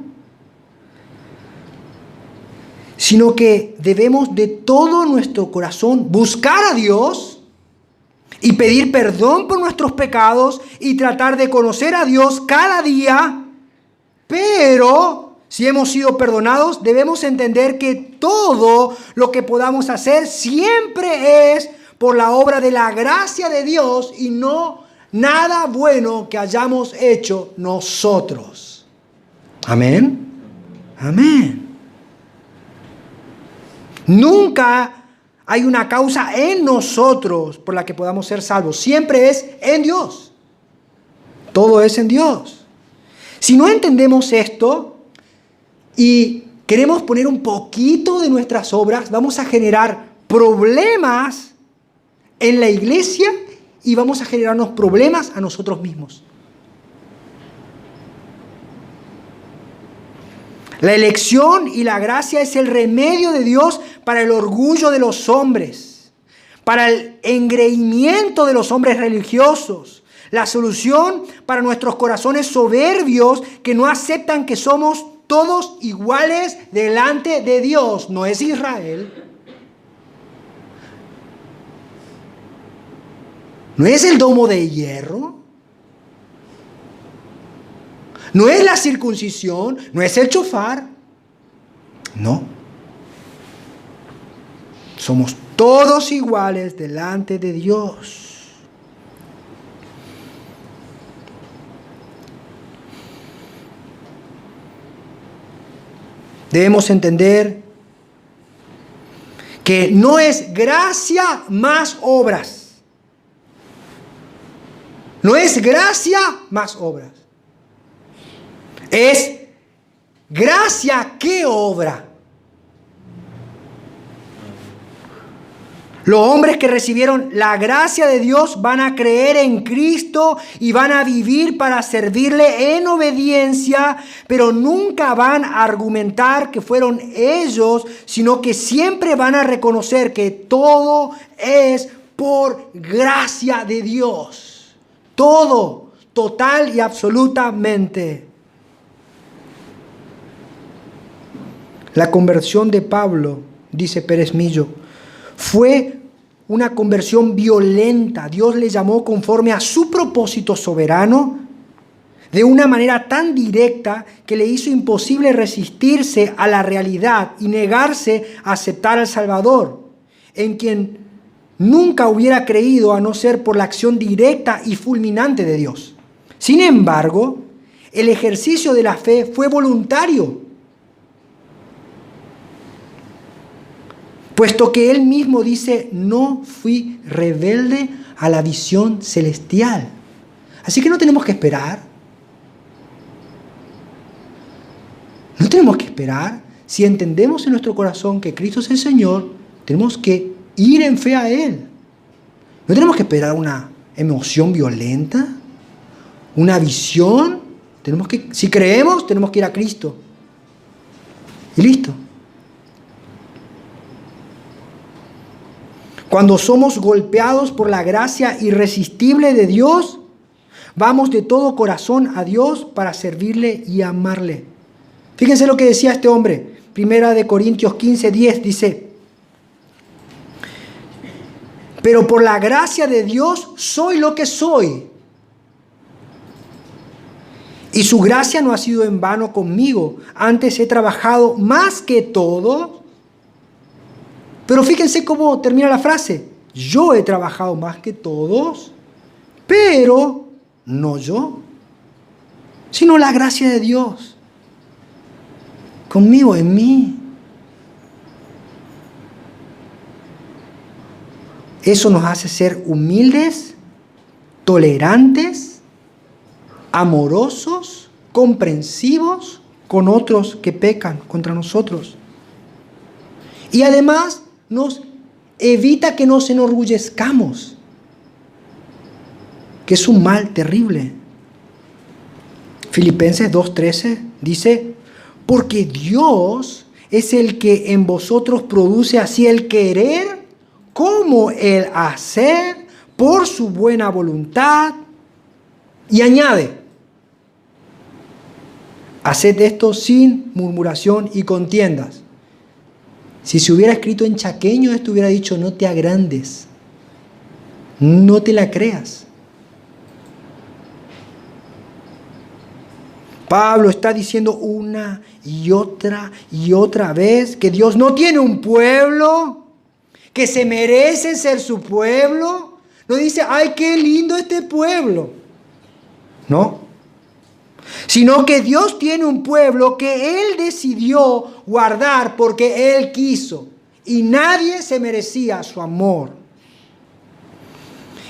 Sino que debemos de todo nuestro corazón buscar a Dios y pedir perdón por nuestros pecados y tratar de conocer a Dios cada día. Pero si hemos sido perdonados, debemos entender que todo lo que podamos hacer siempre es por la obra de la gracia de Dios y no nada bueno que hayamos hecho nosotros. Amén. Amén. Nunca hay una causa en nosotros por la que podamos ser salvos. Siempre es en Dios. Todo es en Dios. Si no entendemos esto y queremos poner un poquito de nuestras obras, vamos a generar problemas en la iglesia y vamos a generarnos problemas a nosotros mismos. La elección y la gracia es el remedio de Dios para el orgullo de los hombres, para el engreimiento de los hombres religiosos, la solución para nuestros corazones soberbios que no aceptan que somos todos iguales delante de Dios. No es Israel. No es el domo de hierro. No es la circuncisión, no es el shofar. No. Somos todos iguales delante de Dios. Debemos entender que no es gracia más obras. No es gracia más obras. Es gracia que obra. Los hombres que recibieron la gracia de Dios van a creer en Cristo y van a vivir para servirle en obediencia, pero nunca van a argumentar que fueron ellos, sino que siempre van a reconocer que todo es por gracia de Dios. Todo, total y absolutamente. La conversión de Pablo, dice Pérez Millo, fue una conversión violenta. Dios le llamó conforme a su propósito soberano de una manera tan directa que le hizo imposible resistirse a la realidad y negarse a aceptar al Salvador, en quien nunca hubiera creído a no ser por la acción directa y fulminante de Dios. Sin embargo, el ejercicio de la fe fue voluntario, puesto que él mismo dice, no fui rebelde a la visión celestial. Así que no tenemos que esperar. No tenemos que esperar. si entendemos en nuestro corazón que Cristo es el Señor, tenemos que ir en fe a Él. No tenemos que esperar una emoción violenta, una visión. Si creemos, tenemos que ir a Cristo. Y listo. Cuando somos golpeados por la gracia irresistible de Dios, vamos de todo corazón a Dios para servirle y amarle. Fíjense lo que decía este hombre. Primera de Corintios 15:10 dice: pero por la gracia de Dios soy lo que soy. Y su gracia no ha sido en vano conmigo. Antes he trabajado más que todo. Pero fíjense cómo termina la frase. Yo he trabajado más que todos, pero no yo, sino la gracia de Dios conmigo, en mí. Eso nos hace ser humildes, tolerantes, amorosos, comprensivos con otros que pecan contra nosotros. Y además nos evita que nos enorgullezcamos, que es un mal terrible. Filipenses 2:13 dice: porque Dios es el que en vosotros produce así el querer como el hacer por su buena voluntad. Y añade: haced esto sin murmuración y contiendas. Si se hubiera escrito en chaqueño, esto hubiera dicho: no te agrandes, no te la creas. Pablo está diciendo una y otra vez que Dios no tiene un pueblo, que se merece ser su pueblo. No dice: ay, qué lindo este pueblo. No. Sino que Dios tiene un pueblo que Él decidió guardar porque Él quiso. Y nadie se merecía su amor.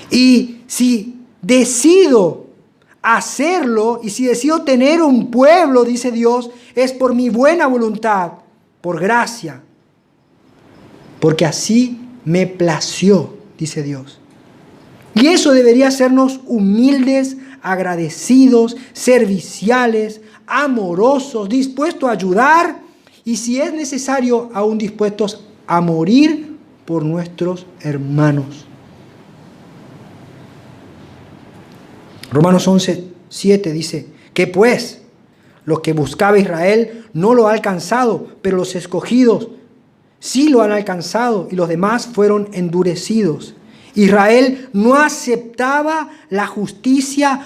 Y si decido hacerlo, y si decido tener un pueblo, dice Dios, es por mi buena voluntad, por gracia. Porque así me plació, dice Dios. Y eso debería hacernos humildes, agradecidos, serviciales, amorosos, dispuestos a ayudar y, si es necesario, aún dispuestos a morir por nuestros hermanos. Romanos 11:7 dice: que pues los que buscaba Israel no lo ha alcanzado, pero los escogidos sí lo han alcanzado y los demás fueron endurecidos. Israel no aceptaba la justicia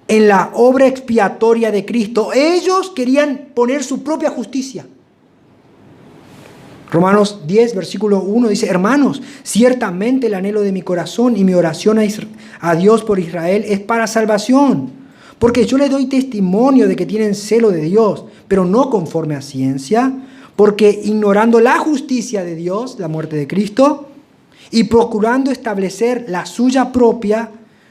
en la obra expiatoria de Cristo. Ellos querían poner su propia justicia. Romanos 10, versículo 1 dice: hermanos, ciertamente el anhelo de mi corazón y mi oración a Dios por Israel es para salvación. Porque yo les doy testimonio de que tienen celo de Dios, pero no conforme a ciencia, porque ignorando la justicia de Dios, la muerte de Cristo, y procurando establecer la suya propia,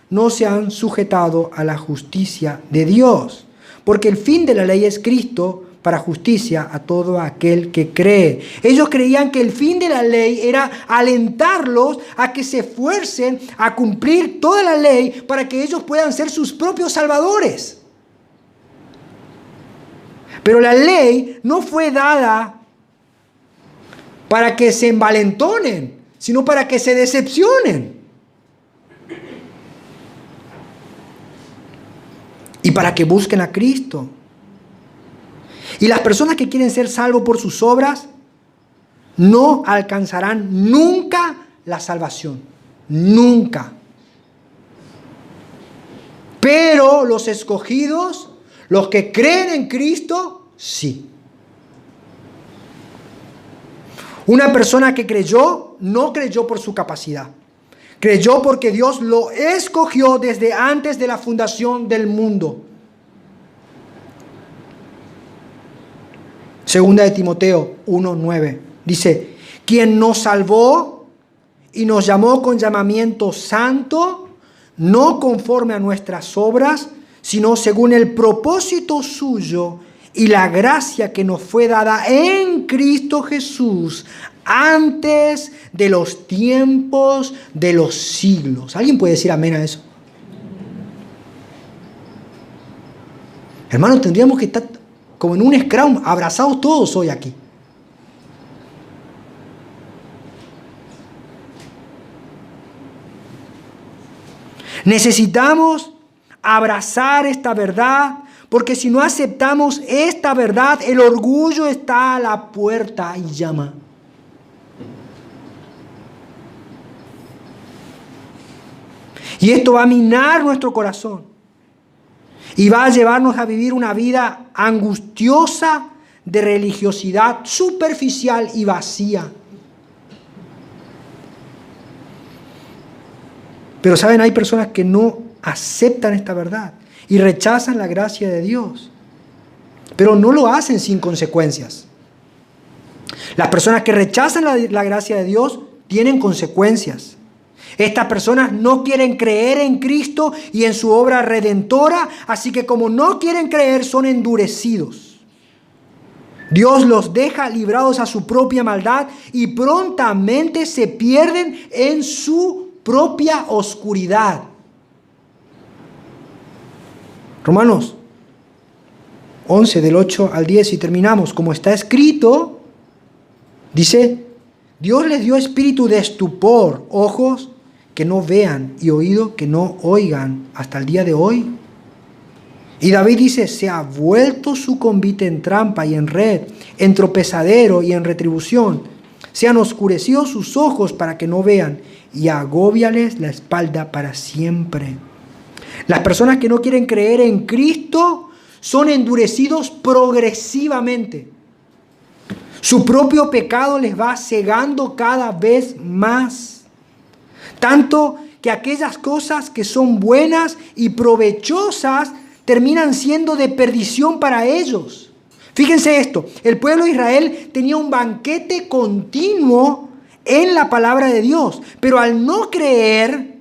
no se han sujetado a la justicia de Dios. Porque el fin de la ley es Cristo para justicia a todo aquel que cree. Ellos creían que el fin de la ley era alentarlos a que se esfuercen a cumplir toda la ley para que ellos puedan ser sus propios salvadores. Pero la ley no fue dada para que se envalentonen, sino para que se decepcionen. Y para que busquen a Cristo. Y las personas que quieren ser salvos por sus obras no alcanzarán nunca la salvación. Nunca. Pero los escogidos, los que creen en Cristo, sí. Una persona que creyó, no creyó por su capacidad. Creyó porque Dios lo escogió desde antes de la fundación del mundo. Segunda de Timoteo 1:9 dice: quien nos salvó y nos llamó con llamamiento santo, no conforme a nuestras obras, sino según el propósito suyo y la gracia que nos fue dada en Cristo Jesús antes de los tiempos de los siglos. ¿Alguien puede decir amén a eso? Hermanos, tendríamos que estar como en un scrum, abrazados todos hoy aquí. Necesitamos abrazar esta verdad, porque si no aceptamos esta verdad, el orgullo está a la puerta y llama. Y esto va a minar nuestro corazón y va a llevarnos a vivir una vida angustiosa de religiosidad superficial y vacía. Pero saben, hay personas que no aceptan esta verdad y rechazan la gracia de Dios, pero no lo hacen sin consecuencias. Las personas que rechazan la gracia de Dios tienen consecuencias. Estas personas no quieren creer en Cristo y en su obra redentora, así que como no quieren creer, son endurecidos. Dios los deja librados a su propia maldad y prontamente se pierden en su propia oscuridad. Romanos 11 del 8 al 10 y terminamos. Como está escrito, dice, Dios les dio espíritu de estupor, ojos que no vean y oído que no oigan hasta el día de hoy. Y David dice, se ha vuelto su convite en trampa y en red, en tropezadero y en retribución. Se han oscurecido sus ojos para que no vean y agóbiales la espalda para siempre. Las personas que no quieren creer en Cristo son endurecidos progresivamente. Su propio pecado les va cegando cada vez más. Tanto que aquellas cosas que son buenas y provechosas terminan siendo de perdición para ellos. Fíjense esto, el pueblo de Israel tenía un banquete continuo en la palabra de Dios, pero al no creer,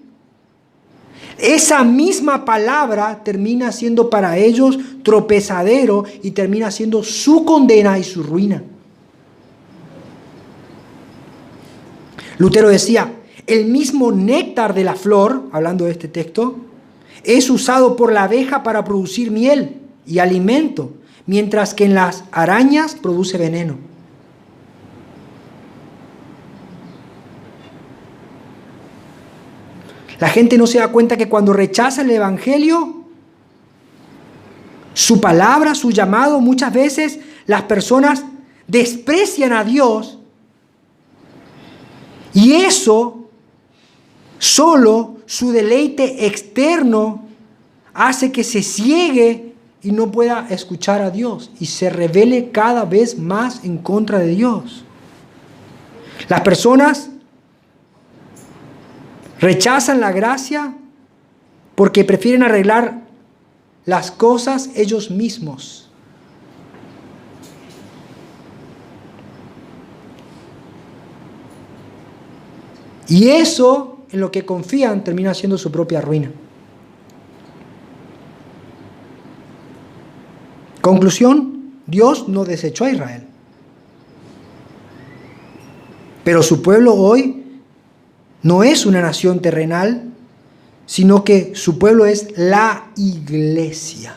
esa misma palabra termina siendo para ellos tropezadero y termina siendo su condena y su ruina. Lutero decía, el mismo néctar de la flor, hablando de este texto, es usado por la abeja para producir miel y alimento, mientras que en las arañas produce veneno. La gente no se da cuenta que cuando rechaza el Evangelio, su palabra, su llamado, muchas veces las personas desprecian a Dios y eso, solo su deleite externo hace que se ciegue y no pueda escuchar a Dios y se rebele cada vez más en contra de Dios. Las personas rechazan la gracia porque prefieren arreglar las cosas ellos mismos. Y eso, en lo que confían, termina siendo su propia ruina. Conclusión, Dios no desechó a Israel. Pero su pueblo hoy no es una nación terrenal, sino que su pueblo es la iglesia.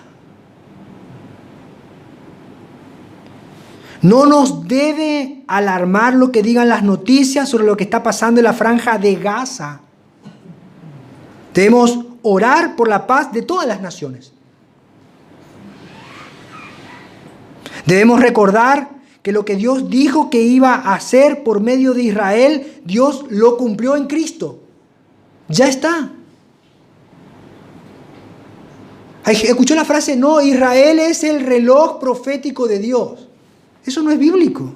No nos debe alarmar lo que digan las noticias sobre lo que está pasando en la franja de Gaza. Debemos orar por la paz de todas las naciones. Debemos recordar que lo que Dios dijo que iba a hacer por medio de Israel, Dios lo cumplió en Cristo. Ya está. ¿Escuchó la frase? No, Israel es el reloj profético de Dios. Eso no es bíblico.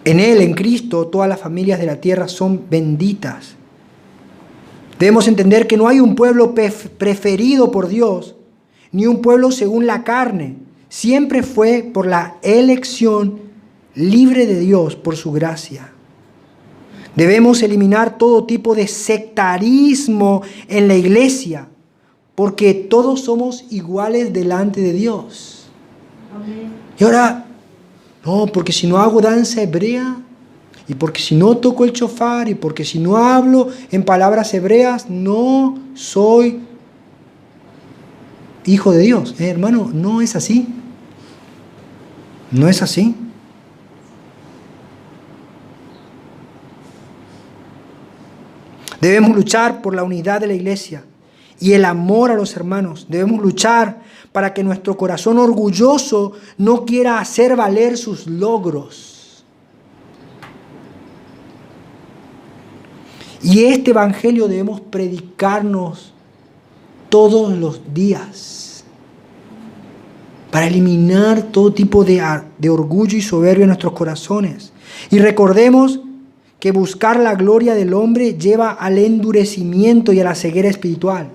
En Él, en Cristo, todas las familias de la tierra son benditas. Debemos entender que no hay un pueblo preferido por Dios, ni un pueblo según la carne. Siempre fue por la elección libre de Dios, por su gracia. Debemos eliminar todo tipo de sectarismo en la iglesia, porque todos somos iguales delante de Dios. Amén. Y ahora, no, porque si no hago danza hebrea, y porque si no toco el shofar, y porque si no hablo en palabras hebreas, no soy hijo de Dios. Hermano, no es así. No es así. Debemos luchar por la unidad de la iglesia y el amor a los hermanos. Debemos luchar para que nuestro corazón orgulloso no quiera hacer valer sus logros. Y este evangelio debemos predicarnos todos los días para eliminar todo tipo de orgullo y soberbia en nuestros corazones. Y recordemos que buscar la gloria del hombre lleva al endurecimiento y a la ceguera espiritual.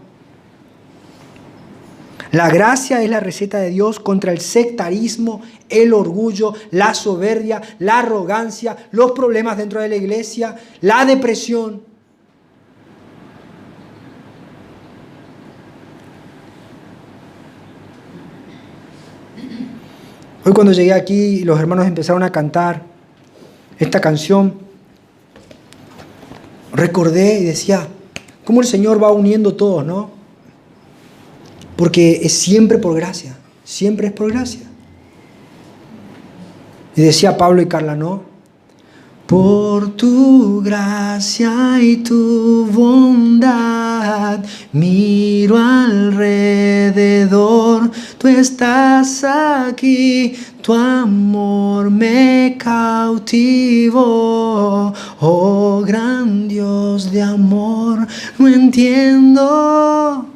La gracia es la receta de Dios contra el sectarismo, el orgullo, la soberbia, la arrogancia, los problemas dentro de la iglesia, la depresión. Hoy cuando llegué aquí, los hermanos empezaron a cantar esta canción, recordé y decía, cómo el Señor va uniendo todos, ¿no? Porque es siempre por gracia, siempre es por gracia. Y decía Pablo y Carla, ¿no? Por tu gracia y tu bondad, miro alrededor, tú estás aquí, tu amor me cautivó, oh gran Dios de amor, no entiendo.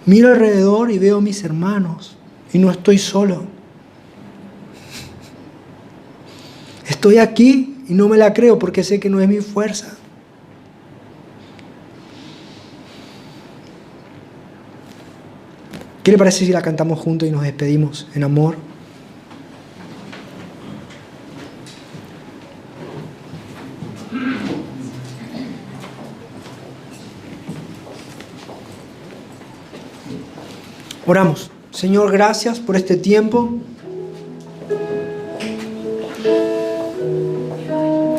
Miro alrededor y veo a mis hermanos y no estoy solo. Estoy aquí y no me la creo porque sé que no es mi fuerza. ¿Qué le parece si la cantamos juntos y nos despedimos en amor? Oramos. Señor, gracias por este tiempo.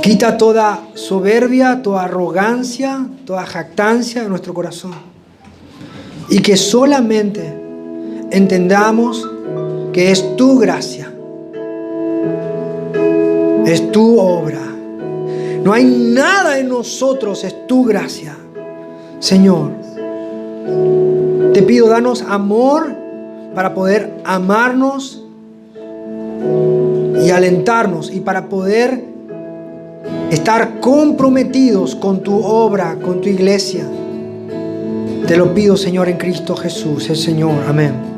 Quita toda soberbia, toda arrogancia, toda jactancia de nuestro corazón. Y que solamente entendamos que es tu gracia. Es tu obra. No hay nada en nosotros, es tu gracia. Señor, te pido, danos amor para poder amarnos y alentarnos y para poder estar comprometidos con tu obra, con tu iglesia. Te lo pido, Señor, en Cristo Jesús, el Señor. Amén.